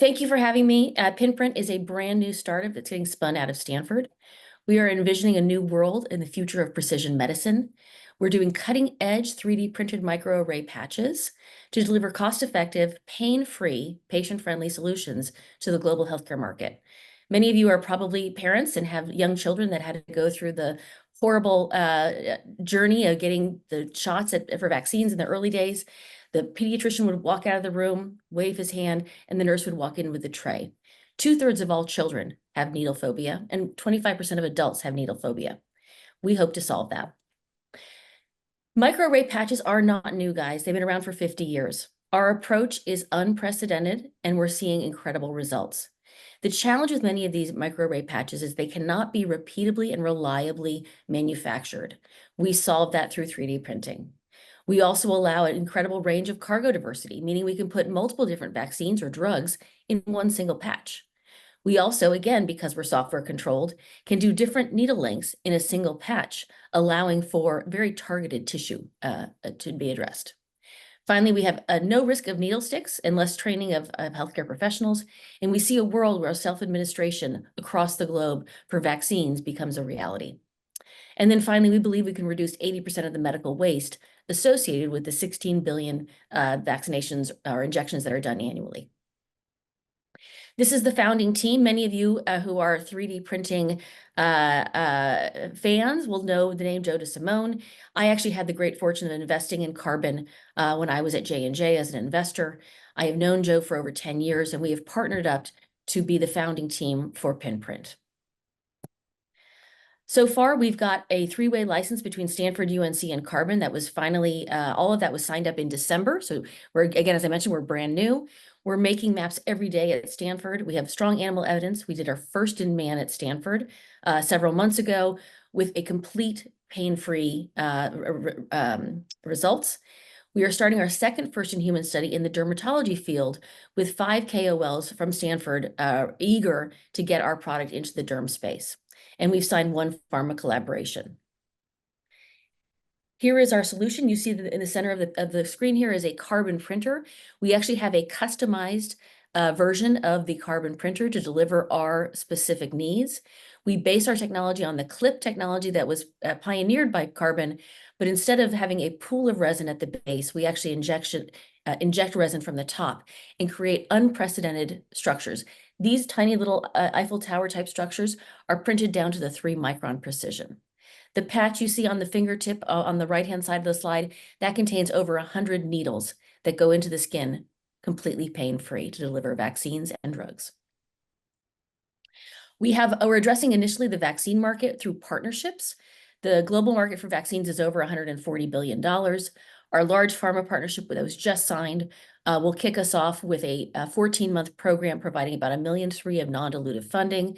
Thank you for having me. Pinprint is a brand new startup that's getting spun out of Stanford. We are envisioning a new world in the future of precision medicine. We're doing cutting-edge 3D printed microarray patches to deliver cost-effective, pain-free, patient-friendly solutions to the global healthcare market. Many of you are probably parents and have young children that had to go through the horrible journey of getting the shots for vaccines in the early days. The pediatrician would walk out of the room, wave his hand, and the nurse would walk in with a tray. 2/3 of all children have needle phobia, and 25% of adults have needle phobia. We hope to solve that. Microarray patches are not new, guys. They've been around for 50 years. Our approach is unprecedented, and we're seeing incredible results. The challenge with many of these microarray patches is they cannot be repeatably and reliably manufactured. We solve that through 3D printing. We also allow an incredible range of cargo diversity, meaning we can put multiple different vaccines or drugs in one single patch. We also, again, because we're software controlled, can do different needle lengths in a single patch, allowing for very targeted tissue to be addressed. Finally, we have no risk of needle sticks and less training of healthcare professionals, and we see a world where self-administration across the globe for vaccines becomes a reality. And then finally, we believe we can reduce 80% of the medical waste associated with the 16 billion vaccinations or injections that are done annually. This is the founding team. Many of you who are 3D printing fans will know the name Joe DeSimone. I actually had the great fortune of investing in carbon when I was at J&J as an investor. I have known Joe for over 10 years, and we have partnered up to be the founding team for Pinprint. So far, we've got a 3-way license between Stanford, UNC, and Carbon that was finally, all of that was signed up in December. So we're, again, as I mentioned, we're brand new. We're making maps every day at Stanford. We have strong animal evidence. We did our first in man at Stanford several months ago with a complete pain-free results. We are starting our second first in human study in the dermatology field with 5 KOLs from Stanford eager to get our product into the derm space. And we've signed 1 pharma collaboration. Here is our solution. You see that in the center of the screen here is a carbon printer. We actually have a customized version of the carbon printer to deliver our specific needs. We base our technology on the clip technology that was pioneered by Carbon, but instead of having a pool of resin at the base, we actually inject resin from the top and create unprecedented structures. These tiny little Eiffel Tower type structures are printed down to the 3-micron precision. The patch you see on the fingertip on the right-hand side of the slide, that contains over 100 needles that go into the skin completely pain-free to deliver vaccines and drugs. We're addressing initially the vaccine market through partnerships. The global market for vaccines is over $140 billion. Our large pharma partnership that was just signed will kick us off with a 14-month program providing about $1.3 million of non-dilutive funding.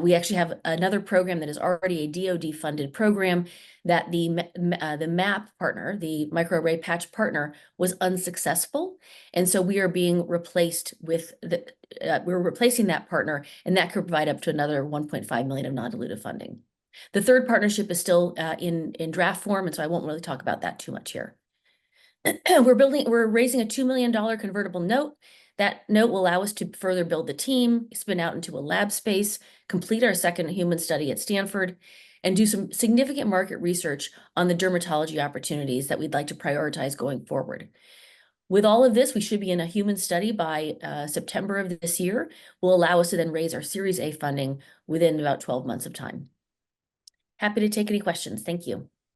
We actually have another program that is already a DoD-funded program that the MAP partner, the microarray patch partner, was unsuccessful, and so we are being replaced with we're replacing that partner, and that could provide up to another $1.5 million of non-dilutive funding. The third partnership is still in draft form, and so I won't really talk about that too much here. We're raising a $2 million convertible note. That note will allow us to further build the team, spin out into a lab space, complete our second human study at Stanford, and do some significant market research on the dermatology opportunities that we'd like to prioritize going forward. With all of this, we should be in a human study by September of this year, will allow us to then raise our Series A funding within about 12 months of time. Happy to take any questions. Thank you.